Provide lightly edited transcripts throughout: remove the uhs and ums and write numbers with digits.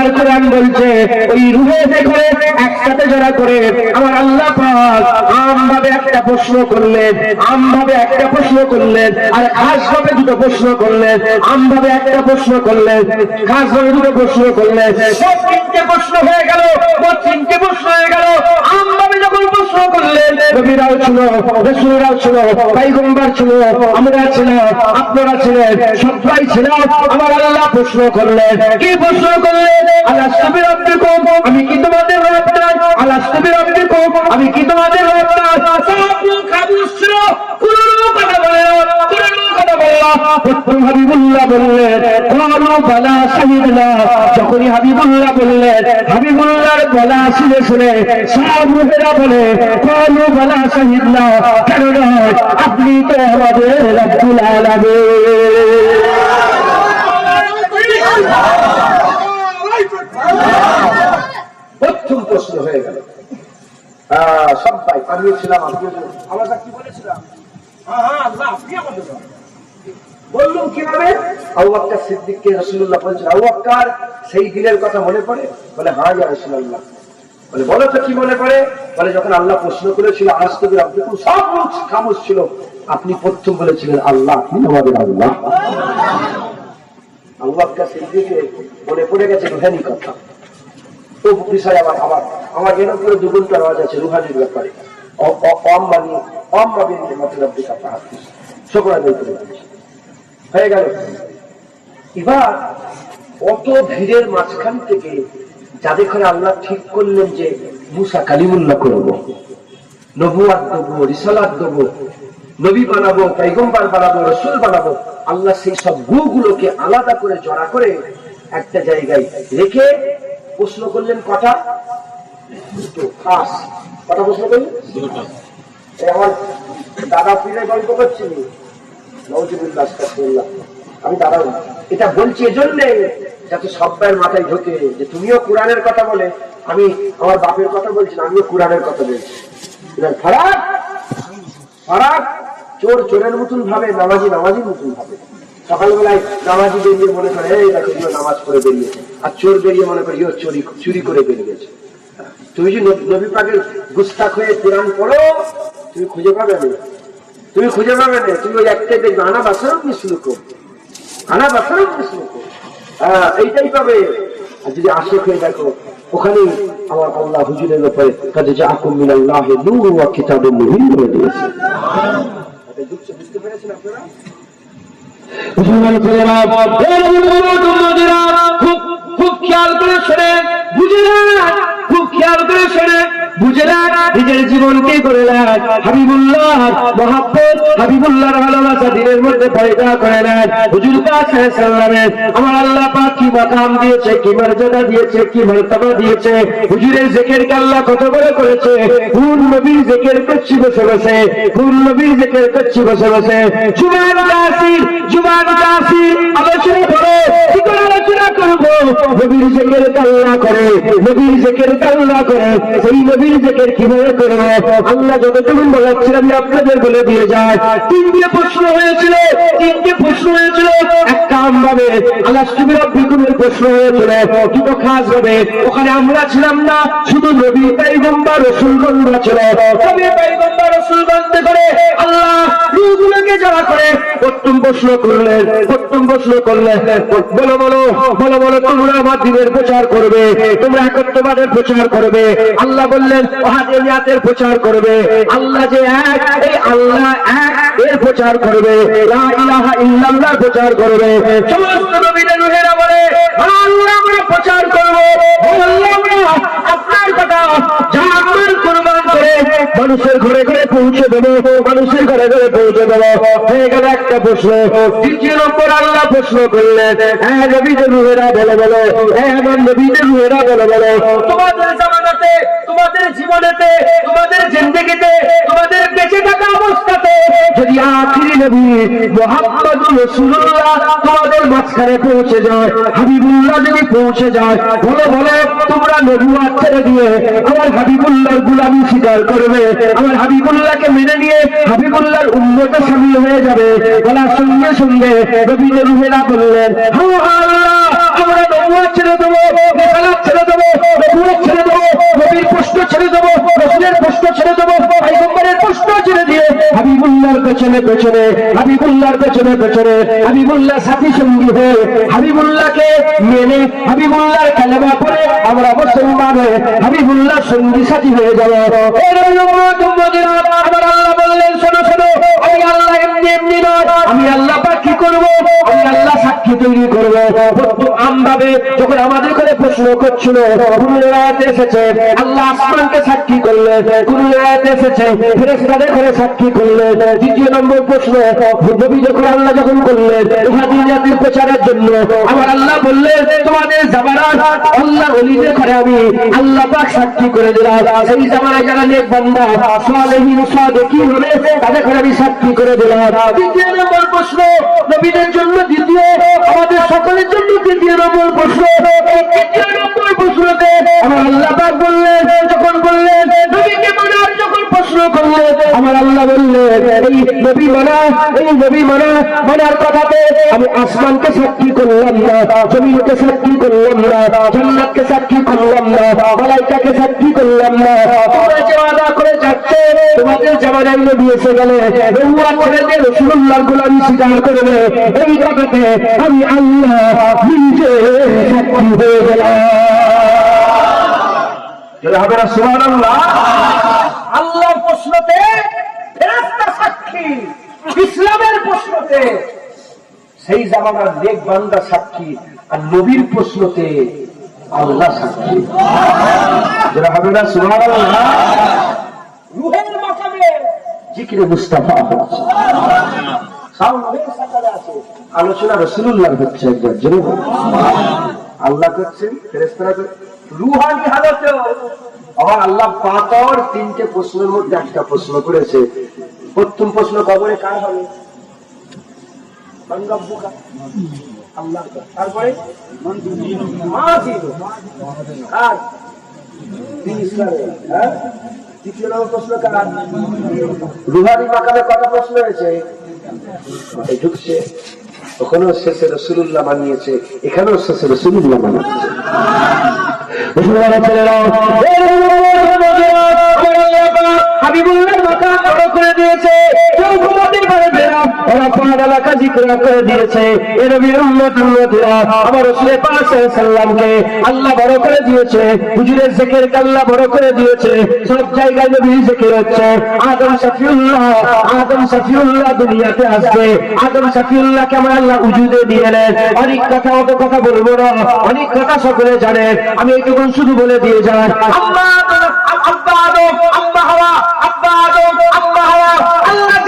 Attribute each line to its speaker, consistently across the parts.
Speaker 1: আল্লাহর কোরআন বলছে ওই রুহে দেখে একসাথে জড়া করে আমার আল্লাহ পাক আমভাবে একটা প্রশ্ন করলেন, আমভাবে একটা প্রশ্ন করলেন, আর খাসভাবে দুটো প্রশ্ন করলেন। আমভাবে একটা প্রশ্ন করলেন, খাসভাবে দুটো প্রশ্ন করলেন। সব তিনটে প্রশ্ন হয়ে গেল, তিনটে প্রশ্ন হয়ে গেল। আমভাবে যখন প্রশ্ন করলেন, নবীরাও ছিল, রাসূলরাও ছিল, পয়গম্বর ছিল, আমরা ছিলাম, আপনারা ছিলেন, সবাই ছিলাম। আমার আল্লাহ প্রশ্ন করলেন, কি প্রশ্ন করলেন? আলাস্তু বিরাব্বিকুম, আমি কি তোমাদের রব না? আলাস্তু বিরাব্বিকুম, আমি কি তোমাদের রব না? সব লোক খামোশ ছিল, কোনো লোক কথা বলে না, কোনো লোক কথা বলে না। প্রথম হাবিবুল্লাহ বললেন, ক্বালু বালা শাহিদনা। যখনই হাবিবুল্লাহ বললেন, হাবিবুল্লাহর গলা শুনে শুনে সব লোকেরা বলে, ক্বালু বালা শাহিদনা। কেন নয়? আপনি তো আমাদের রব্বুল আলামিন। প্রথম প্রশ্ন হয়ে গেল। সবাই আমিও ছিলাম, আমরা কি বলেছিলাম? আল্লাহ আপনি আমাদের বললুম কিভাবে? আবু বকর সিদ্দিককে রাসূলুল্লাহ বলছেন, আবু বকর সেই দিনের কথা মনে পড়ে? বলে হ্যাঁ ইয়া রাসূলুল্লাহ। বলে বলো তো কি মনে পড়ে? বলে যখন আল্লাহ প্রশ্ন করেছিল আলাস্তু বিরাব্বিকুম, সব লোক খামোশ ছিল, আপনি প্রথম বলেছিলেন আল্লাহ আপনি আমাদের আল্লাহ। আবু বকর সিদ্দিকে মনে পড়ে গেছে রুহানি কথা। তো বিষয় আমার এর উপরে দুগুণটা আওয়াজ আছে রুহানির ব্যাপারে। হয়ে গেল। এবার অত ভিড়ের মাঝখান থেকে যাদের ঘরে আল্লাহ ঠিক করলেন যে মুসা কালিমুল্লাহ করবো, নবুয়াত দেবো, রিসালাত দেবো, নবী বানাবো, পয়গম্বর বানাবো, রসুল বানাবো, আল্লাহ সেই সব গুগুলোকে আলাদা করে জড়া করে একটা জায়গায় রেখে প্রশ্ন করলেন কটা? কটা প্রশ্ন করলেন? আমার দাদা পীরের গল্প করছি, আমি দাদা এটা বলছি এজন্য যাতে সব্বাইয়ের মাথায় ঢোকে যে তুমিও কোরআনের কথা বলে, আমি আমার বাপের কথা বলছি না, আমিও কোরআনের কথা বলছি। ফারাক ফারাক, চোর চোরের মতন ভাবে, নামাজি নামাজির মতন ভাবে। সকালবেলায় নামাজি বেরিয়ে মনে করে এই দেখো নামাজ পড়ে বেরিয়েছে, আর চোর বেরিয়ে মনে করে চুরি করে বেরিয়েছে। তুমি যদি নবী পাকের গুস্তাখ হয়ে কোরআন পড়ো, তুমি খুঁজে পাবে না, তুমি খুঁজে পাবে না। তুমি ওই একটাই দেখবে, আনা বাসারও মিসলুক, আনা বাসারও মিসলুক, এইটাই পাবে। আর যদি আশিক হয়ে দেখো, ওখানে আমার আল্লাহ হুজুরের ব্যাপারে কাজে জাকুম মিনাল্লাহি নূরুন ওয়া কিতাবুম মুবিন বলে দিয়েছে। বুঝতে পেরেছেন আপনারা? খুব খেয়াল করে শোনে, বুঝে না, খুব খেয়াল করে শোনে, বুঝে না, নিজের জীবনকে করে নেন হাবিবুল্লাহ মহব্বত, হাবিবুল্লাহর ভালোবাসা দিনের মধ্যে পয়দা করে নেন। হুজুর পাক সাল্লাল্লাহু আলাইহি ওয়াসাল্লামের আমার আল্লাহ পাক কি মাকাম দিয়েছে, কি মর্যাদা দিয়েছে, কি মর্তবা দিয়েছে। হুজুরের জিকিরকে আল্লাহ কত বড় করেছে। কোন নবীর জিকির করছি বসে বসে, কোন নবীর জিকির করছি বসে বসে। জুবান কাসির আলোচনা করো, কি করে আলোচনা করবো? নবীর জিকির আল্লাহ করে, নবীর জিকির আল্লাহ করে। সেই নবীর জিকির কিভাবে করবো? আল্লাহ যতটুকু বলেছিলেন আমি আপনাদের বলে দিয়ে যায়। তিনটে প্রশ্ন হয়েছিল, তিনটে প্রশ্ন হয়েছিল। এক কাম ভাবে আলাস্তু বিরাব্বিকুমের প্রশ্ন হয়েছিল, কিন্তু খাস ভাবে ওখানে আমরা ছিলাম না, শুধু নবী পয়গম্বর রাসূলগণ ছিল। নবী পয়গম্বর রাসূলগণকে করে আল্লাহ রূহগুলোকে জড়া করে প্রথম প্রশ্ন করলেন, প্রথম প্রশ্ন করলেন, বলো বলো বলো বলো তোমরা আমার দ্বীনের প্রচার করবে, তোমরা একত্ববাদের প্রচার করবে। আল্লাহ বললেন ওয়াহদানিয়াতের প্রচার করবে। আল্লাহ যে এক, এই আল্লাহ এক এর প্রচার করবে, লা ইলাহা ইল্লাল্লাহ প্রচার করবে। সমস্ত নবীদের রূহেরা বলে আল্লাহ আমরা প্রচার করব, আল্লাহ আমরা আপনার কথা জাহান্নাম কুরবান করে মানুষের ঘরে ঘরে পৌঁছে দেবো, মানুষের ঘরে ঘরে পৌঁছে দেবো। হয়ে গেল একটা প্রশ্ন। দ্বিতীয় নম্বর আল্লাহ প্রশ্ন করলেন, হ্যাঁ নবীদের রূহেরা বলে বলো, হ্যাঁ আমার নবীদের রূহেরা বলে বলো, তোমাদের জামানাতে, তোমাদের জীবনেতে, তোমাদের জিন্দেগিতে, তোমাদের বেঁচে থাকা অবস্থাতে যদি আখিরি নবী মুহাম্মদুর রাসূলুল্লাহ তোমাদের মাঝখানে পৌঁছে যায়, হাবিবুল্লাহ যদি পৌঁছে যায়, বলো বলো তোমরা নবুয়ত ছেড়ে দিয়ে আমার হাবিবুল্লাহর গোলামি স্বীকার করবে, আমার হাবিবুল্লাহকে মেনে নিয়ে হাবিবুল্লাহর উম্মতে শামিল হয়ে যাবে। বলার সঙ্গে সঙ্গে নবীদের রূহেরা বললেন, হ্যাঁ আল্লাহ আমরা বেহুয়া ছেড়ে দেবো, রেসালাত ছেড়ে দেবো, নবুয়ত ছেড়ে দেবো, নবীর প্রশ্ন ছেড়ে দেবো, রাসূলের প্রশ্ন ছেড়ে দেবো, পয়গম্বরের প্রশ্ন ছেড়ে দিয়ে হাবিবুল্লাহর পেছনে পেছনে, হাবিবুল্লাহর পেছনে পেছনে, হাবিবুল্লাহ সাথী সঙ্গী হয়ে হাবিবুল্লাহকে মেনে হাবিবুল্লাহর কালেমা পড়ে আমরা মুসলমান হয়ে হাবিবুল্লাহ সঙ্গী সাথী হয়ে যাবো। আমার আল্লাহ বললেন, শোনো শোনো, আমি আল্লাহ এমনি এমনি নয়, আমি আল্লাহ পাক কি করবো, আমি আল্লাহ সাক্ষী তৈরি করবো। আমভাবে যখন আমাদের করে প্রশ্ন করছিল, কোন রাতে এসেছে আল্লাহ আসমানকে সাক্ষী করলেন, কোন রাতে এসেছে ফেরেশতাদের করে সাক্ষী করলেন। দ্বিতীয় নম্বর প্রশ্ন, নবী যখন আল্লাহ যখন করলেন ইহাদিয়াতের প্রচারের জন্য, আমার আল্লাহ বললেন তোমাদের জামানার আল্লাহ ওলিদের করে আমি আল্লাহ পাক সাক্ষী করে দিলাম। সেই জামানায় যারা নেক বান্দা সালেহীন সাদেকীন হবে তাদের করে আমি সাক্ষী করে দিলাম। তৃতীয় নম্বর প্রশ্ন, নবীদের জন্য দ্বিতীয়, আমাদের সকলের জন্য তৃতীয় নম্বর প্রশ্ন। তৃতীয় নম্বর প্রশ্নতে আমার আল্লাহ পাক বললেন, যখন বললেন নবীকে মানার যখন প্রশ্ন করলেন, আমার আল্লাহ বললেন এই নবী মানা, এই নবী মানা মানার কথাতে আমি আসমানকে সাক্ষী করলাম না, জমিনকে সাক্ষী করলাম না, জান্নাতকে সাক্ষী করলাম না, মালাইকাকে সাক্ষী করলাম না। তোমরা যে ওয়াদা করে যাচ্ছে তোমাদের জামানায় নবী এসে গেলে বেহুয়া ছেড়ে দিয়ে রাসূলুল্লাহর গোলামি স্বীকার করবে, এই কথাতে আমি আল্লাহ নিজে সাক্ষী হয়ে গেলাম। হবে না সুবহানাল্লাহ? আল্লাহর প্রশ্নতে ফেরেশতা সাক্ষী, ইসলামের প্রশ্নতে সেই জামানার নেক বান্দা সাক্ষী, আর নবীর প্রশ্নতে আল্লাহ সাক্ষী। যারা হবে না সুবহানাল্লাহ? রূহের মাকামে জিকিরে মুস্তাফা হচ্ছে, সাউন্ডের সাকারে আছে, আলোচনা রাসূলুল্লাহর হচ্ছে। একবার জেনে আল্লাহ করছেন, ফেরেশতারা রূহানি হালতে। আবার আল্লাহ পাঁচর তিনটে প্রশ্নের মধ্যে একটা প্রশ্ন করেছে। প্রথম প্রশ্ন কবরে কার হবে? আল্লাহ। তারপরে তৃতীয় নম্বর প্রশ্ন কার? রুহানি মাকামে কটা প্রশ্ন হয়েছে? ঢুকছে, ওখানেও শেষে রাসূলুল্লাহ মানিয়েছে, এখানেও শেষে রাসূলুল্লাহ মানিয়েছে। হাবিবুল্লাহর মাকাম বড় করে দিয়েছে, কেউ ঘুমাতেই পারবে না, ওরা পাহাড় এলাকা জিকির করে দিয়েছে। এ নবীর উম্মত উম্মতিরা আমার রাসূল পাক সাল্লাল্লাহু আলাইহি সাল্লামকে আল্লাহ বড় করে দিয়েছে, হুজুরের জিকিরকে আল্লাহ বড় করে দিয়েছে। সব জায়গায় নবীর জিকির হচ্ছে। আদম শফিউল্লাহ দুনিয়াতে আসবে, আদম শফিউল্লাহকে আমার আল্লাহ উজুদে দিয়ে নেন। অনেক কথা, অত কথা বলবো না, অনেক কথা সকলে জানেন, আমি এইটুকু শুধু বলে দিয়ে যাই। আল্লাহ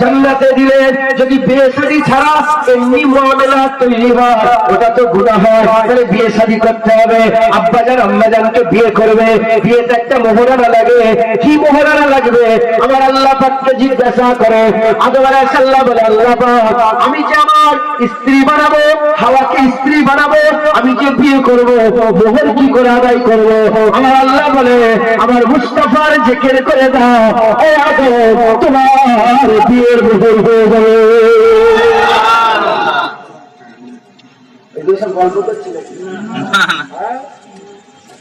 Speaker 1: জান্নাতে দিলেন, যদি বিয়ে শাদী ছাড়া এমনি মুআমালা তৈরি হয় ওটা তো গুনাহ হয়, তাহলে বিয়ে শাদী করতে হবে। আব্বাজান আম্মাজানকে বিয়ে করবে, বিয়েতে একটা মোহরানা লাগে। কি মোহরানা লাগবে? আমার আল্লাহ পাককে জিজ্ঞাসা করে। আদম আলাইহিস সালাম বলে, আল্লাহ পাক আমি যে আমার স্ত্রী বানাবো, হাওয়াকে স্ত্রী বানাবো, আমি যে বিয়ে করব মোহর কি করে আদায় করব? আমার আল্লাহ বলে, আমার মুস্তাফার জিকির করে দাও, ও আদম তোমার বিয়ের মোহর হয়ে যাবে। এগুলো সব গল্প করছি নাকি?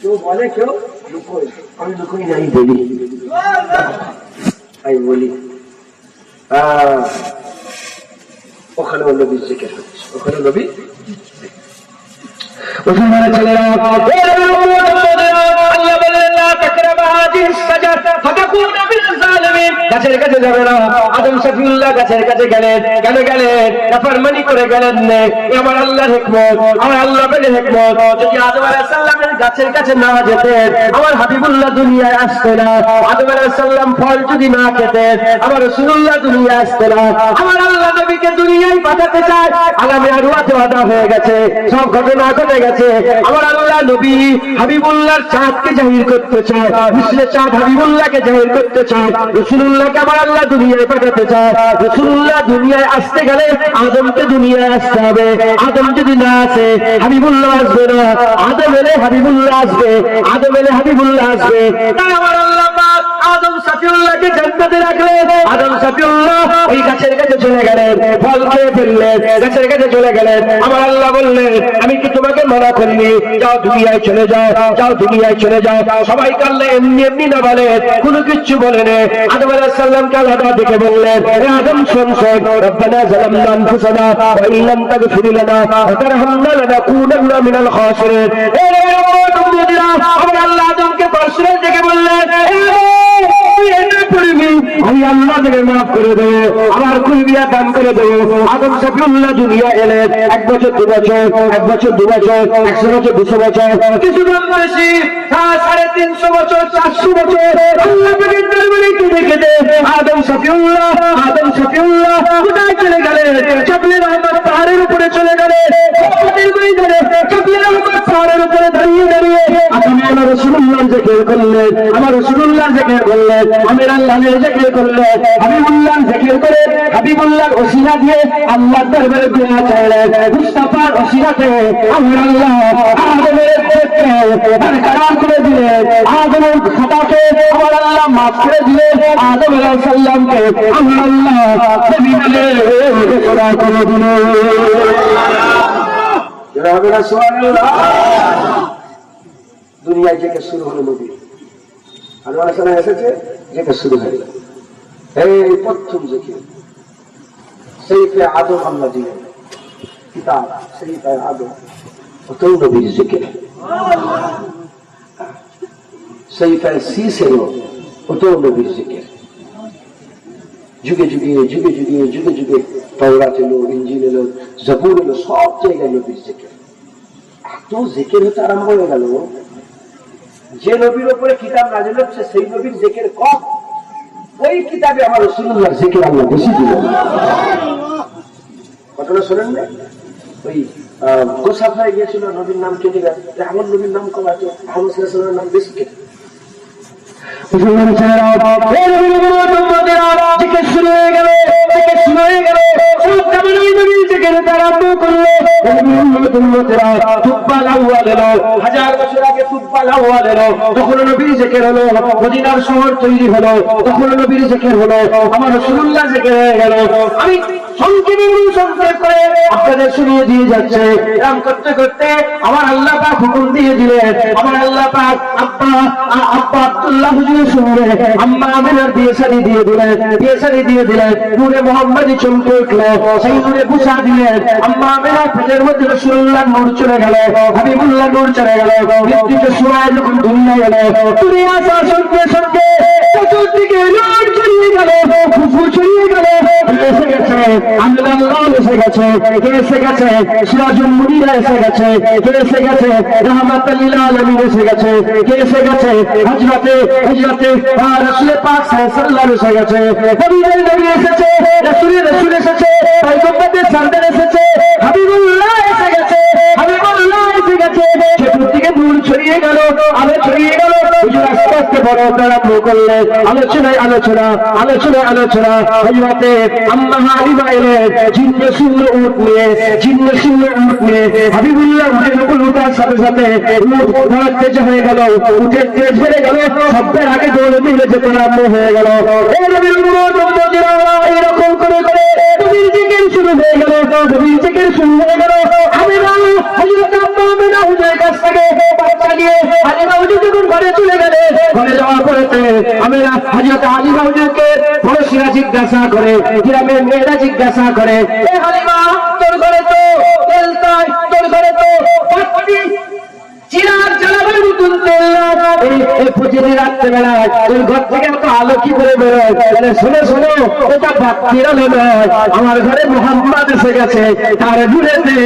Speaker 1: কেউ বলে, কেউ লুকোয়। আমি লুকোই নাই, বলি, আমি বলি। ওখানে নবীর জিকির হচ্ছে, ওখানে নবী। মুসলমানের ছেলেরা আল্লাহ বললেন লা তাকরাবা হাযিহিস শাজারা ফাতাকুনা মিনাল জালিমিন। গাছের কাছে যাবে না। আদম শফিউল্লাহ গাছের কাছে গেলেন, কেন গেলেন? নাফরমানি করে গেলেন না। আমার আল্লাহর হিকমত, আমার আল্লাহ বলে হিকমত, যদি আদম আলাইহিস সালামের গাছের কাছে না যেতেন আমার হাবিবুল্লাহ দুনিয়ায় আসতো না। আদম আলাইহিস সালাম ফল যদি না খেতেন আমার রাসূলুল্লাহ দুনিয়ায় আসতো না। আমার আল্লাহ নবীকে দুনিয়ায় পাঠাতে চায়, আলামে আরওয়াতে ওয়াদা হয়ে গেছে, সব ঘটনা ঘটে গেছে। আমার আল্লাহ নবী হাবিবুল্লাহর চাঁদকে জাহির করতে চায়, মিশরে চাঁদ হাবিবুল্লাহকে জাহির করতে চায়, রাসূলুল্লাহকে আমার আল্লাহ দুনিয়ায় পাঠাতে চায়। রাসূলুল্লাহ দুনিয়ায় আসতে গেলে আদমকে দুনিয়ায় আসতে হবে। আদম যদি না আসে হাবিবুল্লাহ আসবে না। আদম এলে হাবিবুল্লাহ আসবে, আদম এলে হাবিবুল্লাহ আসবে। তাই আমার আল্লাহ পাক আদম সফিউল্লাহকে জান্নাতে রাখলেন। আদম সফিউল্লাহ ওই গাছের কাছে চলে গেলেন, ফল খেয়ে ফেললেন, গাছের কাছে চলে গেলেন। আমার আল্লাহ বললেন, আমি কি তোমাকে মানা করিনি? যাও দুনিয়ায় চলে যাও, যাও দুনিয়ায় চলে যাও। সবাই কাল্লে এমনি এমনি না বলে, কোনো কিছু বলেন। আদম আলাইহিস সালামকে আলাদা দেখে বললেন, হে আদম শোন শোন, রব্বানা যালামনা আনফুসানা ওয়া ইন লাম তাগফির লানা ওয়া তারহামনা লানাকুনান্না মিনাল খাসিরিন। আমার আল্লাহ আদমকে পার্সোনাল দেখে বললেন, আমি আল্লাহ থেকে মাফ করে দেবো, আমার কুলবিয়া দান করে দেবো। আদম সফিউল্লাহ দুনিয়া এলেন 1 বছর 2 বছর, 1 বছর 2 বছর, 100 বছর 200 বছর, কিছু কম বেশি 350 বছর, 400 বছর আল্লাহ পাকের দরবারে দেখে দে। আদম সফিউল্লাহ কোথায় চলে গেলেন? চাপলের আহমদ পাহাড়ের উপরে চলে গেলেন। চাপলের আহমদ পাহাড়ের উপরে দাঁড়িয়ে দাঁড়িয়ে আপনি আমার রাসূলুল্লাহ জিকির করলেন, আমার রাসূলুল্লাহ জিকির করলেন, আমির আল্লাহর জিকির করলেন, হাবিবুল্লাহ জিকির করে হাবিবুল্লাহর ওসিলা দিয়ে আল্লাহর দরবারে দোয়া চাইলেন। মুস্তাফার ওসিলাতে আমার আল্লাহ আদমের থেকে বরকরার করে দিলেন, আদমের খাতাকে আমার আল্লাহ মাফ করে দিলেন, আদম আলাইহিস সালামকে আমার আল্লাহ নবী বলে ঘোষণা করে দিলেন। সুবহানাল্লাহ। দুনিয়ায় যে শুরু হলো নবী আলোচনা এসেছে, যেটা শুরু হয়ে গেল এই প্রথম জিকির সেইফে আদম আল্লাহ দিলেন কিতাব, সেইফে আদম ওটাও নবীর জিকির। সেইফে সিসের ওটাও নবীর জিকির। যুগে যুগে যুগে যুগে যুগে যুগে তাওরাত এলো, ইনজিল এলো, জাবুর এলো, সব জায়গায় নবীর জিকির। এত জিকির হতে আরম্ভ হয়ে গেল, যে নবীর উপরে কিতাব নাযিল হচ্ছে সেই নবীর জিকির কম, ওই কিতাবে আমার রাসূলুল্লাহর জিকির আল্লাহ বেশি দিলেন। ঘটনা শোনেন না? ওই গোসাফ হয়ে গিয়েছিল, নবীর নাম কেটে গেল, এমন নবীর নাম কম আছে, মুহাম্মদ সাল্লাল্লাহু আলাইহি ওয়াসাল্লামের নাম বেশি কেটে। শুরু হয়ে গেল, শুরু হয়ে গেল, হাজার বছর আগে তুব্বাল আউয়াল এলো, তখন নবীর জিকির হলো। মদিনার শহর তৈরি হলো, তখন নবীর জিকির হলো, আমার রাসূলুল্লাহ জিকির হয়ে গেল। আমি সংক্ষেপ করে আপনাদের শুনিয়ে দিয়ে যাচ্ছে। এরকম করতে করতে আমার আল্লাহ পাক হুকুম দিয়ে দিলেন, আমার আল্লাহ পাক আব্বা আব্দুল্লাহ হুজুরের সঙ্গে আম্মা আমিনার বিয়ে শাদী দিয়ে দিলেন, বিয়ে শাদী দিয়ে দিলেন। নূরে মুহাম্মাদি চমকে উঠল, সেই নূরে বুঝা দিলেন। আম্মা আমিনার পেটের মধ্যে রাসূলুল্লাহ নূর চলে গেল, হাবিবুল্লাহ নূর চলে গেল। মৃত্যুকে সময় যখন দুনিয়া এলো, দুনিয়া আসার সঙ্গে সঙ্গে চতুর্দিকে নূর ছড়িয়ে গেল, খুশবু ছড়িয়ে গেল। এসে গেছে আল্লাহ, এসে গেছে, কে এসে গেছে? সিরাজুল মুনিরা এসে গেছে, কে এসে গেছে? রাহমাতুল লিল আলামিন এসে গেছে, কে এসে গেছে? হযরতে রাসূল পাক সাল্লাল্লাহু এসে গেছে, নবীর নবী এসেছে, রাসূল এসেছে, পয়গম্বরের সরদার এসেছে, হাবিবুল্লাহ এসে গেছে, হাবিবুল্লাহ এসে গেছে। চতুর্দিকে নূর ছড়িয়ে গেল, আলো ছড়িয়ে গেল। হুজুর আস্তে আস্তে বড় আরম্ভ করলেন, আলোচনায় আলোচনা, আলোচনায় আলোচনা। হযরতে আম্মা হালিমা এলেন জিন্ন শূন্য উট নিয়ে, জিন্ন শূন্য উট নিয়ে। হাবিবুল্লাহ উঠে উঠার সাথে সাথে উট ধরার তেজ হয়ে গেল, উঠের তেজ বেড়ে গেল, সবের আগে দৌড়ে দিলে যেতে আরম্ভ হয়ে গেল। এরকম করে করে নবীর জিকির শুরু হয়ে গেল, নবীর জিকির শুরু হয়ে গেল। আমিনা হযরত আম্মা আমিনা হুজুরের কাছ থেকে বাচ্চা নিয়ে হালিমা হুজুর যখন ঘরে চলে গেলে, ঘরে যাওয়ার পরেতে আমিনা হযরত হালিমা হুজুরকে পড়োশিরা জিজ্ঞাসা করে, গ্রামের মেয়েরা জিজ্ঞাসা করে, এ হালিমা তোর ঘরে তো তেল নাই, তোর ঘরে তো বাতি চিরাগ জ্বালাবার মতন তেল নাই, এই প্রতিদিন রাত্রেবেলায় তোর ঘর থেকে এত আলো কি করে বেরোয়? বলে শোনো শোনো, এটা বাতির আলো নয়, আমার ঘরে মুহাম্মদ এসে গেছে, তার দূরেতে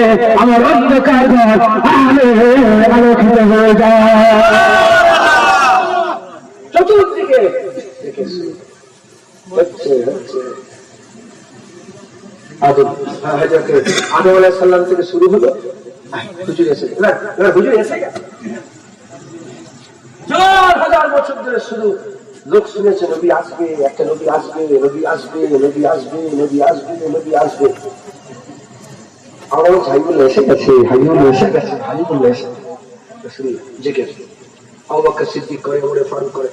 Speaker 1: আমার অন্ধকার ঘর আলোকিত হয়ে যায়। চতুর্দিকে আদম আলাইহিস সালাম থেকে শুরু হলো। হুজুর এসে না, হুজুর এসে গেছে, 4000 বছর ধরে শুরু লোক শুনেছে নবী আসবে, একটা নবী আসবে, নবী আসবে, নবী আসবে, নবী আসবে, নবী আসবে। আমার হাবিবুল্লাহ এসে গেছে, হাবিবুল্লাহ এসে গেছে, হাবিবুল্লাহ এসে গেছে। জিকির আবু বকর সিদ্দিক করে, ওমর ফারুক করে,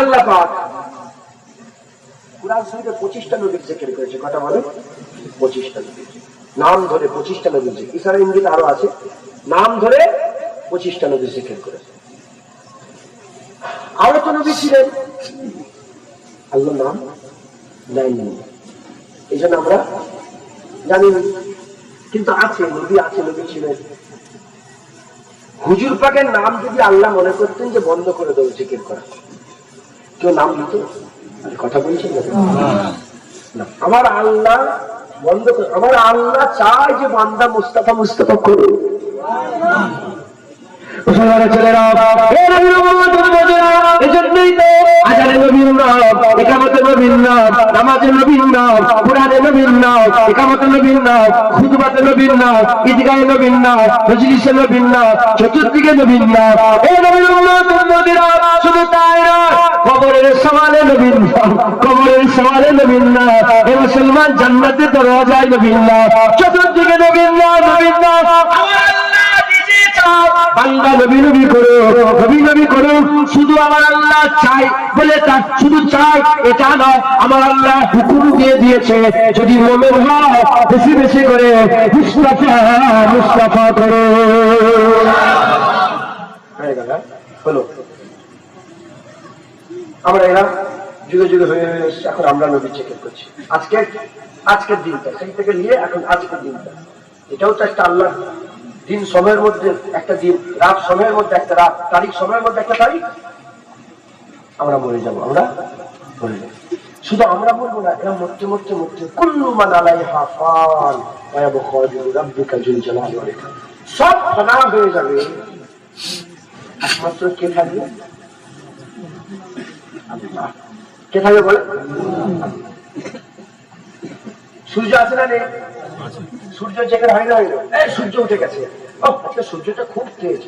Speaker 2: আল্লাহ পাক কুরআন শরীফে 25টা নবীর জিকির করেছে। কথা বলে 25টা নবীর নাম ধরে 25টা নবীর জিকির, ইশারা ইঙ্গিত আরো আছে, নাম ধরে 25টা নবীর জিকির করেছে। আরো তো নবী ছিলেন, আল্লাহ নাম নেয়নি, এই জন্য আমরা জানি, কিন্তু আছে নবী, আছে নবী ছিলেন। হুজুর পাকের নাম যদি আল্লাহ মনে করতেন যে বন্ধ করে দেবো জিকির করা, কেউ নাম দিত? কথা বলছেন না, আমার আল্লাহ বন্ধ করে, আমার আল্লাহ চায় যে বান্দা মুস্তাফা মুস্তাফা করুন।
Speaker 1: ছেলেরা এজন্যই তো আজানে নবীর নাম, ইকামতে নবীর নাম, নামাজে নবীর নাম, কুরআনে নবীর নাম, ইকামতে নবীর নাম, খুতবাতে নবীর নাম, ঈদগাহে নবীর নাম, মজলিসে নবীর নাম, চতুর্দিকে নবীর নাম। এই নবীর উম্মতেরা শুধু তাই না, কবরের সওয়ালে নবীর নাম, কবরের সওয়ালে নবীর নাম। এই মুসলমান জান্নাতে দরজায় নবীর নাম, চতুর্দিকে নবীর নাম, নবীর নাম। বান্দা নবী নবী করো, নবী নবী করো, শুধু আমার আল্লাহ চাই বলে তার শুধু চাই এটা নয়, আমার আল্লাহ হুকুম দিয়ে দিয়েছে যদি মোমেন হয় বেশি বেশি করে মুস্তাফা মুস্তাফা করো।
Speaker 2: হলো আমরা এরা যুগে যুগে হয়ে এসেছি, এখন আমরা নবী চেকের করছি। আজকের দিনটা সেই থেকে নিয়ে এখন আজকের দিনটা, এটাও তো একটা আল্লাহ দিন সময়ের মধ্যে একটা দিন, রাত সময়ের মধ্যে একটা রাত, তারিখ সময়ের মধ্যে একটা তারিখ। আমরা মরে যাবো, আমরা মরে যাবো। শুধু আমরা বলবো না, এরা মরতে মরতে মরতে কুল্লু মান আলাইহা ফান ওয়া ইয়াবকা ওয়াজহু রাব্বিকা যুল জালালি ওয়াল ইকরাম, সব ফানা হয়ে যাবে, একমাত্র কে থাকবে? আল্লাহ। কে থাকবে বলে? সূর্য আছে না নেই? সূর্য জেগে হয় না, সূর্য উঠে গেছে, আজকে সূর্যটা খুব তেজ,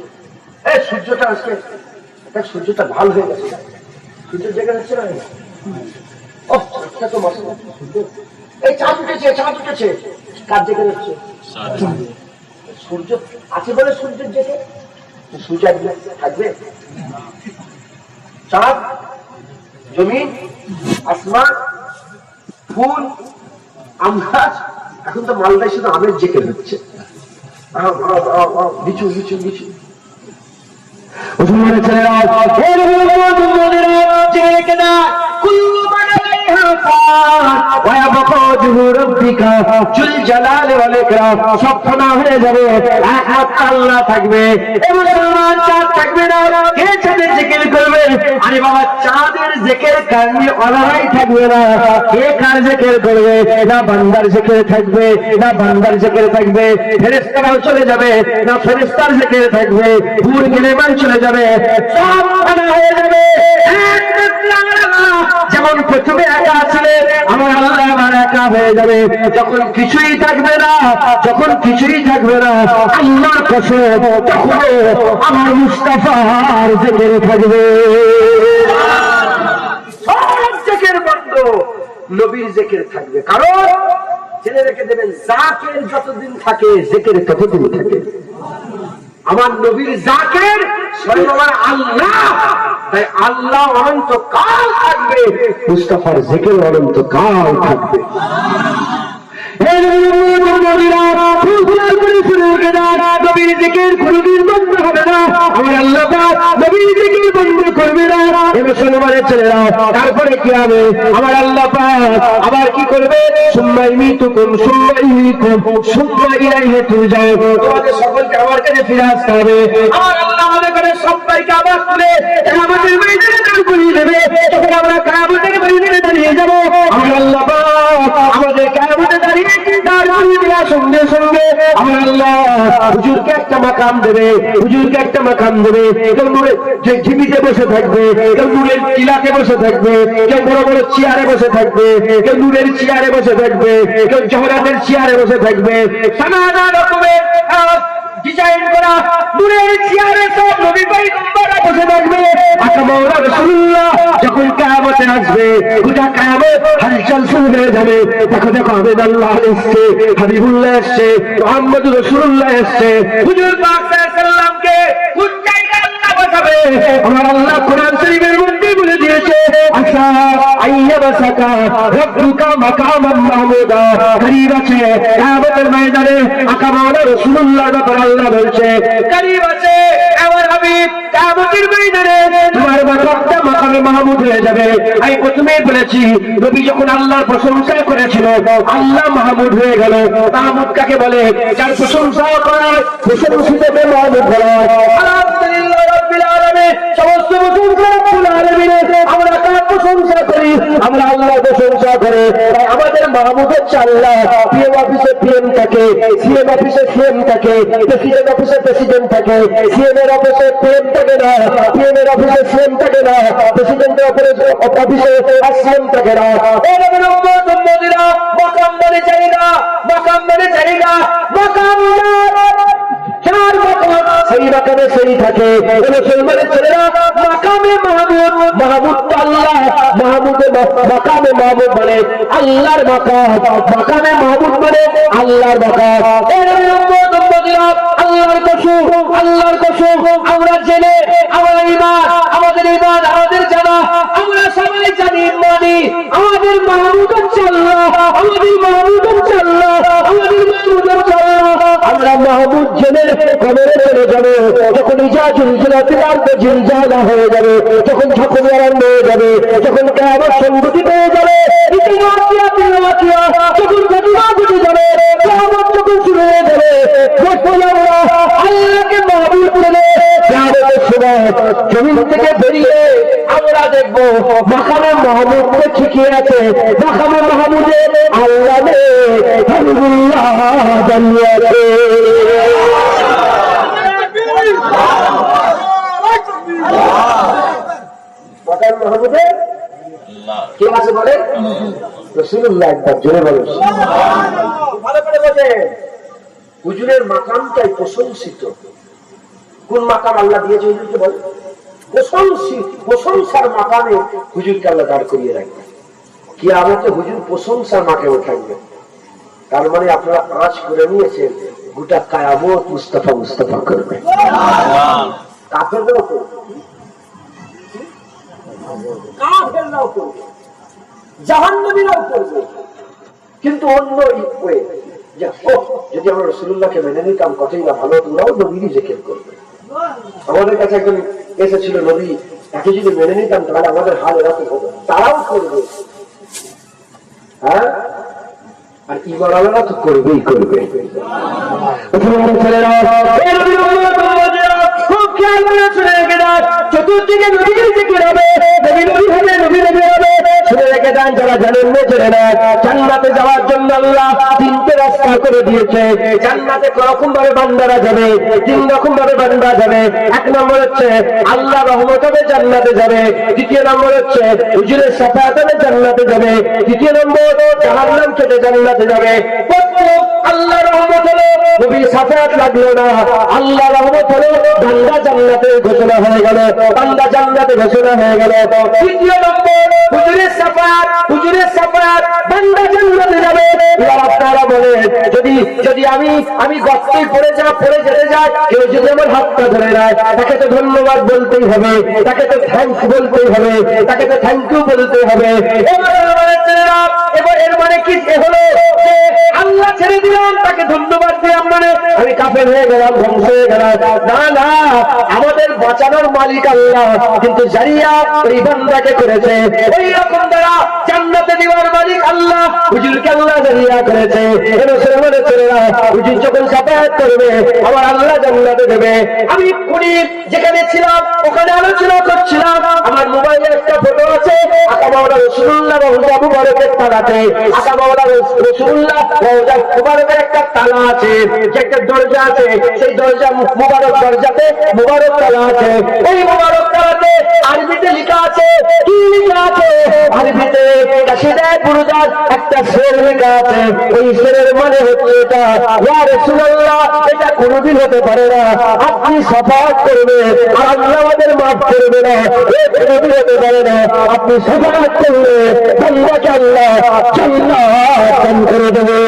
Speaker 2: সূর্যটা আজকে সূর্যটা ভালো হয়ে গেছে, সূর্য জেগে যাচ্ছে না, তো এই চাঁদ উঠেছে, চাঁদ উঠেছে, কার জেগে যাচ্ছে? সূর্য আছে বলে সূর্যের জেগে, সূর্য থাকবে? চাঁদ, জমিন, আসমান, ফুল, আম গাছ, এখন তো মালদায় শুধু আমের জেকে হচ্ছে, লিচু লিচু লিচু।
Speaker 1: সব ফানা হয়ে যাবে, একমাত্র আল্লাহ থাকবে। মুসলমান চাঁদ থাকবে না, কে চাঁদের জিকির করবে? আরে বাবা, চাঁদের জিকির কারণে অনারাই থাকবে না, কে কার জিকির করবে? না বান্দার জিকির থাকবে, না বান্দার জিকির থাকবে, ফেরেশতারাও চলে যাবে, না ফেরেশতার জিকির থাকবে, ভুর গিলেমান চলে যাবে, সব ফানা হয়ে যাবে। একমাত্র আল্লাহ যেমন প্রথমে একা ছিলেন, আমার আল্লাহ আমার একা হয়ে যাবে। যখন কিছুই থাকবে না, যখন কিছুই থাকবে না, আল্লাহর কসম, তখন আমার মুস্তাফার জিকির থাকবে।
Speaker 2: সব জিকির বন্ধ, নবীর জিকির থাকবে। কারণ জেনে রেখে দেবেন, জাকের যতদিন থাকে জিকির ততদিন থাকে। আমার নবীর জাকের স্বয়ং আমার আল্লাহ, তাই আল্লাহ অনন্তকাল থাকবে, মুস্তাফার জিকির অনন্তকাল থাকবে।
Speaker 1: নবীর জিকির কোনদিন বন্ধ হবে না, আমার আল্লাহ নবীর জিকির বন্ধ করবে না। মুসলমানের ছেলেরা, তারপরে কি হবে? আমার আল্লাহ আবার কি করবে? সুম্মাই মিতুকুম সুম্মাই ইলাইকুম সুম্মা ইলাইহি তুরজাউন, তোমাদের সকলকে আমার কাছে ফিরে আসতে হবে। আমার আল্লাহ আমাদের কাছে সবাইকে আবার তুলে আমাদের ময়দানে দাঁড় করিয়ে দেবে, তখন আমরা কিয়ামতের ময়দানে দাঁড়িয়ে যাব। আমার আল্লাহ আমাদের কিয়ামতে দাঁড়িয়ে দাঁড় করিয়ে দেওয়ার সঙ্গে সঙ্গে আমার আল্লাহ হুজুরকে একটা মাকাম দেবে, হুজুরকে একটা মাকাম দেবে। কেউ নূরের যে ঝিমিতে বসে থাকবে, কেউ নূরের টিলাতে বসে থাকবে, কেউ বড় বড় চেয়ারে বসে থাকবে, কেউ নূরের চেয়ারে বসে থাকবে, কেউ জহরাতের চেয়ারে বসে থাকবে। নানা রকমের ডিজাইন করা নূরের চেয়ারে সব নবী পয়গম্বররা বসে থাকবে। আকা মাওলা রাসূলুল্লাহ যখন কিয়ামতে আসবে, গোটা কিয়ামত হালচাল শুরু হয়ে যাবে। দেখো দেখো, আল্লাহ এসছে, হাবিবুল্লাহ এসছে, মুহাম্মদুর রাসূলুল্লাহ এসছে। হুজুর পাক সাল্লাল্লাহু আলাইহি ওয়াসাল্লামকে কোন জায়গায় আল্লাহ মাকামে আমার আল্লাহ কোরআন শরীফের মধ্যে বলে দিয়েছে আশা আইয়াবাসাকা রাব্বুকা মাকামান মাহমুদা। করিব আছে কিয়ামতের ময়দানে আকা মাওলা রাসূলুল্লাহ ব্যাপারে আল্লাহ বলছে করিব আছে আমার হাবিব কিয়ামতের ময়দানে তোমার মাকামটা মাকামে মাহমুদ হয়ে যাবে। আমি প্রথমেই বলেছি নবী যখন আল্লাহর প্রশংসা করেছিল আল্লাহ মাহমুদ হয়ে গেল। মাহমুদ কাকে বলে? যার প্রশংসা করার প্রশংসিতকে মাহমুদ বলা হয়। আলহামদুলিল্লাহ রাব্বিল আলামিন, সমস্ত প্রশংসা রব্বুল আলামিনের। আমরা কার প্রশংসা করি? আমরা আল্লাহর প্রশংসা করি। তাই আমাদের মাহমুদ হচ্ছে আল্লাহ। পিএম অফিসে পিএম থাকে, সিএম অফিসে সিএম থাকে, প্রেসিডেন্ট অফিসে প্রেসিডেন্ট থাকে। সিএম এর অফিসে পিএম থাকে না, পিএম এর অফিসে সিএম থাকে না, প্রেসিডেন্টের অফিসে সিএম থাকে না। এই নবীর উম্মত উম্মতিরা মাকাম মানে জায়গা, মাকাম মানে জায়গা, মাকাম চার মাকাম, সেই মাকামে সেই থাকে। মুসলমানের ছেলেরা মাকামে মাহমুদ, মাহমুদ তো আল্লাহ, মাহমুদে মাকামে মাহমুদ মানে আল্লাহর মাকাম, মাকামে মাহমুদ মানে আল্লাহর মাকাম। এই নবীর উম্মত উম্মতিরা আল্লাহর কসম, আল্লাহর কসম আমরা জেনে আমার ঈমান, আমাদের ঈমান, আমাদের জানা, আমরা সবাই জানি মানি আমাদের মাহমুদ হচ্ছে আল্লাহ, আমাদের মাহমুদ হচ্ছে আল্লাহ, আমাদের মাহমুদ হচ্ছে আল্লাহ। আমরা মাহমুদ জেনে কবরে চলে যাবে যখন ইজাজুল জিলাতিল আরদ জিলজালা হয়ে যাবে, যখন ঝকম আরম্ভ হয়ে যাবে, যখন কিয়ামত সংগঠিত হয়ে যাবে, ইতিমাকিয়াতিল ওয়াকিয়া যখন ঘটনা ঘটে যাবে, কিয়ামত যখন শুরু হয়ে যাবে, তখন আমরা আল্লাহকে মাহমুদ বলে কিয়ামতের সময় জমিন থেকে বেরিয়ে আমরা দেখবো মাকামে মাহমুদ ঠিকই আছে। মাকামে মাহমুদে আল্লাহ নে হাবিবুল্লাহ দাঁড়িয়ে আছে। মাকামে মাহমুদে কে আছে বলে? রাসূলুল্লাহ। একবার জোরে বলো। ভালো করে বোঝে হুজুরের মাকামটাই প্রশংসিত। কোন মাকাম আল্লাহ দিয়েছে হুজুরকে বলে? প্রশংসার মাকামে হুজুরকে আল্লাহ দাঁড় করিয়ে রাখবে। কিয়ামতে হুজুর প্রশংসার মাকামে থাকবে। তার মানে আপনারা আঁচ করে নিয়েছেন গোটা কিয়ামত মুস্তাফা মুস্তাফা করবে। কাফেররাও করবে, কাফেররাও করবে, জাহান্নামীরাও করবে, কিন্তু অন্য ওয়ে। যদি আমরা রাসূলুল্লাহকে মেনে নিতাম কতই না ভালো, তোমরাও নবীরই জিকির করবে। আমাদের কাছে একজন এসেছিল নবী, তাকে যদি মেনে নিতাম তাহলে আমাদের হাল এরকম হবে, তারাও করবে। হ্যাঁ, আর ঈমান আল্লাহরা তো করবেই করবে। খুব খেয়াল করে শুনে রেখে দেন, চতুর্দিকে নবীর জিকির হবে, নবী নবী হবে, নবী নবী হবে। শুনে রেখে দেন, যারা জানেন না জেনে নেন, জান্নাতে যাওয়ার জন্য আল্লাহ তিনটে রাস্তা করে দিয়েছে। জান্নাতে রকম ভাবে বান্দারা যাবে, তিন রকম ভাবে বান্দা যাবে। এক নম্বর হচ্ছে আল্লাহ রহমত হবে জান্নাতে যাবে, দ্বিতীয় নম্বর হচ্ছে হুজুরের শাফাআত হবে জান্নাতে যাবে, তৃতীয় নম্বর জাহান্নাম কেটে জান্নাতে যাবে। প্রত্যেক আল্লাহ রহমত হলো, নবীর শাফাআত লাগলো না, আল্লাহ রহমত হলো, বান্দা জান্নাতে ঘোষণা হয়ে গেল, বান্দা জান্নাতে ঘোষণা হয়ে গেল। তৃতীয় নম্বর হুজুরের শাফাআত, হুজুরের শাফাআত, বান্দা জান্নাতে যাবে। এবার আপনারা বলেন, যদি আমি গর্তে পড়ে যেতে যাই, কেউ যদি আমার হাতটা ধরে নেয়, তাকে তো ধন্যবাদ বলতেই হবে, তাকে তো থ্যাঙ্কস বলতেই হবে, তাকে তো থ্যাংক ইউ বলতে হবে। এবার এর মানে কি হলো যে আল্লাহ ছেড়ে দিলাম, তাকে ধন্যবাদ দিলাম মানে আমি কাফের হয়ে গেলাম, ধ্বংস হয়ে গেলাম? না না, আমাদের বাঁচানোর মালিক আল্লাহ, কিন্তু জারিয়া এই বান্দাকে করেছে। ওই রকম দ্বারা জান্নাতে দেওয়ার মালিক আল্লাহ, হুজুরকে আল্লাহ জারিয়া করেছে। মুসলমানের ছেলেরা হুজুর যখন শাফাআত করবে আমার আল্লাহ জান্নাতে দেবে। আমি পুরী যেখানে ছিলাম ওখানে আলোচনা করছিলাম, আমার মোবাইলে একটা ফটো আছে, আকা মাওলানা রাসূলুল্লাহ রওজা মুবারকের তালাতে, আকা মাওলানা রাসূলুল্লাহ রওজা মুবারকের একটা তালা আছে, যে একটা দরজা আছে, সেই দরজা মুবারক, দরজাতে মুবারক তালা আছে। ওই মুবারক তালাতে আরবিতে লেখা আছে, কি লেখা আছে? আরবিতে কাশিদায়ে বুরুজার একটা শের লেখা আছে। ওই শেরের মানে হচ্ছে এটা, ইয়া রাসূলুল্লাহ, এটা কোনোদিন হতে পারে না, আপনি শাফাআত করবেন আর আল্লাহ আমাদের মাফ করবে না, কোনোদিন হতে পারে না। আপনি শাফাআত করলে বান্দাকে আল্লাহ জান্নাত দান করে দেবে।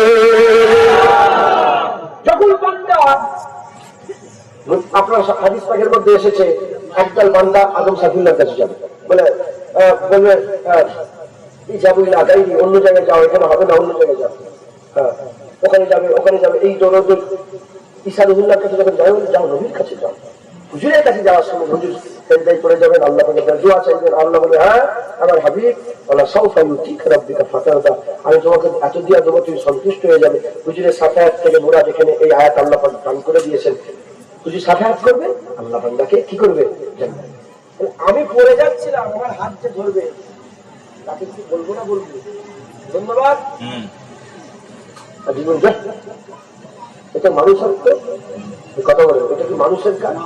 Speaker 1: যখন বান্দা, আপনার হাদিস পাকের মধ্যে এসেছে,
Speaker 2: একদল বান্দা আদম সাফিউল্লাহর কাছে যাবে, বলবে যাবো অন্য জায়গায় যাও, এখানে হবে না, অন্য জায়গায় যাও। হ্যাঁ, ওখানে যাবে এই দৌড়দৌড়। ঈসা রুহুল্লাহর কাছে যখন যাবে, যাও নবীর কাছে যাও। হুজুরের কাছে যাওয়ার সময় হুজুর সেজদায় পড়ে যাবেন, আল্লাহ দোয়া চাইবেন। আল্লাহ বলে, হ্যাঁ আমার হাবিব ওয়ালা সাউফা ইউতিকা রাব্বুকা ফাতারদা, আমি তোমাকে এত দিয়া দেবো তুমি সন্তুষ্ট হয়ে যাবে। হুজুরের সাফায়াত থেকে মুরাদ এখানে এই আয়াত আল্লাহ পাক দান করে দিয়েছেন। হুজুর সাফায়াত করবে, আল্লাহ বান্দাকে কি করবে? জান্নাত। আমি পড়ে যাচ্ছিলাম, আমার হাত যে ধরবে, তাকে কি বলবো না বলবো? ধন্যবাদ। এটা মানুষের কথা বলে, এটা কি মানুষের কাজ?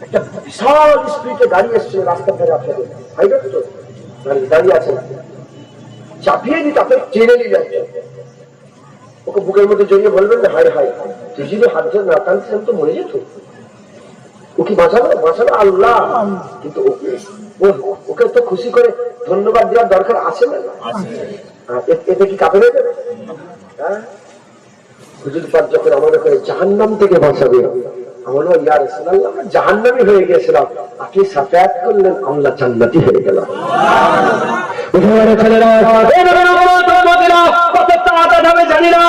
Speaker 2: একটা বিশাল স্পিডে গাড়ি এসছে রাস্তার ধারে, আপনাদের হাইওয়ে তো দাঁড়িয়ে আছে, চাপিয়ে দিতে আপনার টেনে নিয়ে যাচ্ছে। ওকে বুকের মধ্যে জড়িয়ে বলবেন না, হায় হায় তুই যদি হাত ধরে না টানছিস আমি তো মরে যেত। ও কি বাঁচানো আল্লাহ, কিন্তু ওকে তো খুশি করে ধন্যবাদ দেওয়ার দরকার আছে না? এতে কি কাপে হয়ে যাবে? হ্যাঁ, হুজুর পাক যখন আমাদের করে জাহান্নাম থেকে বাঁচাবে, আমরা ইয়া রাসূলুল্লাহ আমরা জাহান্নামী হয়ে গিয়েছিলাম, আপনি সাফায়াত করলেন, আমরা জান্নাতি হয়ে গেলাম। ছেলেরা কতটা আদা যাবে জানি না,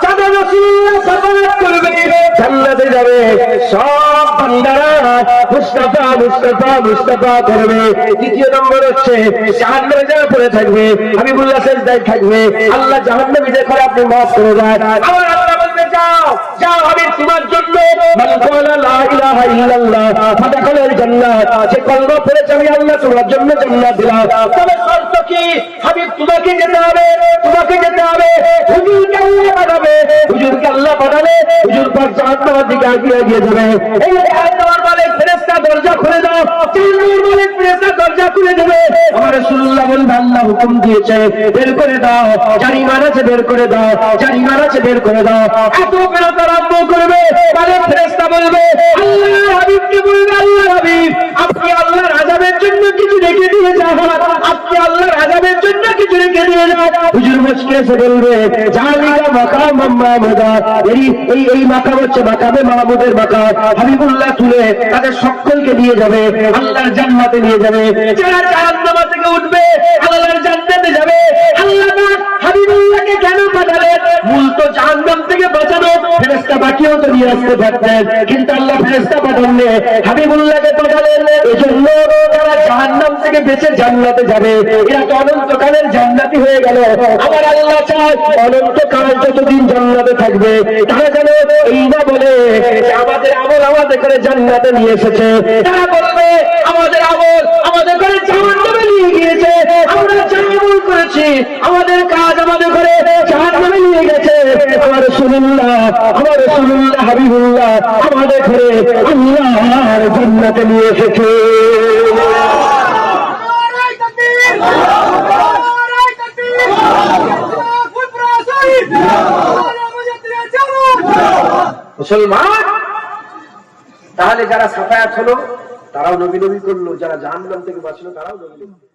Speaker 2: যাদের রাসূলুল্লাহ সাফায়াত করবে জান্নাতে যাবে। সব বান্দারা মুস্তাফা মুস্তাফা মুস্তাফা করবে। দ্বিতীয় নম্বর হচ্ছে জাহান্নামে যারা পড়ে থাকবে, হাবিবুল্লাহ সেজদায় থাকবে, আল্লাহ জাহান্নামী দেখে আপনি মাফ করে দেন। আমার আল্লাহ বলতে যাও যাও হাবিব তোমার জন্য মান ক্বালা লা ইলাহা ইল্লাল্লাহ ফাদাখালাল জান্নাত, যে কলমা পড়েছে আমি আল্লাহ তোমার জন্য জান্নাত দিলাম। তবে শর্ত কি হাবিব? তোমাকে যেতে হবে, তোমাকে যেতে হবে হুজুরকে আল্লাহ বানাবে, হুজুরকে আল্লাহ বানালে হুজুর পাক জাহান্নামের দিকে এগিয়ে যাবে। এই জাহান্নামের মালিক ফেরেশতা দরজা খুলে দাও, জাহান্নামের মালিক ফেরেশতা দরজা খুলে দেবে। আমার রাসূলুল্লাহ বলেন আল্লাহ হুকুম দিয়েছে বের করে দাও, জারিমানা আছে বের করে দাও, জারিমানা আছে বের করে দাও। এত বেরোতে আরম্ভ করবে, মালিক ফেরেশতা বলবে আল্লাহর হাবিবকে বলবে, আল্লাহর হাবিব আপনি আল্লাহর আযাবের জন্য কিছু রেখে দিয়ে যান, আপনি আল্লাহর আযাবের জন্য কিছু রেখে দিয়ে যান। হুজুর মুচকি এসে বলবে জালিকা মাকাম মাহমুদা, এই মাকাম হচ্ছে মাকামে মাহমুদের মাকাম। হাবিবুল্লাহ তুলে তাদের সকলকে নিয়ে যাবে, আল্লাহর জান্নাতে নিয়ে যাবে। যারা জাহান্নাম থেকে উঠবে আল্লাহর জান্নাতে যাবে। আল্লাহ পাক হাবিবুল্লাহকে কেন পাঠালেন? মূল তো জাহান্নাম থেকে বাঁচানো, ফেরেশতা বাকিও তো নিয়ে আসতে পারতেন, কিন্তু আল্লাহ ফেরেশতা পাঠালেন, হাবিবুল্লাহকে পাঠালেন এজন্য যারা জাহান্নাম থেকে বেঁচে জান্নাতে যাবে, এরা তো অনন্তকালের জান্নাতি হয়ে গেল। আমার আল্লাহ চায় অনন্তকাল যতদিন জান্নাতে থাকবে তারা যেন এই না বলে আমাদের আমল আমাদের করে জান্নাতে নিয়ে এসেছে, তারা বলবে আমাদের আমল আমাদের করে জাহান্নামে নিয়ে গিয়েছে, আমরা যা আমল করেছি আমাদের কাজ আমাদের করে জাহান্নামে নিয়ে গেছে। আমার রাসূলুল্লাহ হাবিবুল্লাহ আমাদের ঘরে আল্লাহর জান্নাতে নিয়ে এসেছে। মুসলমান, তাহলে যারা সাফায়াত হলো তারাও নবী নবী করলো, যারা জাহান্নাম থেকে বাঁচলো তারাও নবী নবী।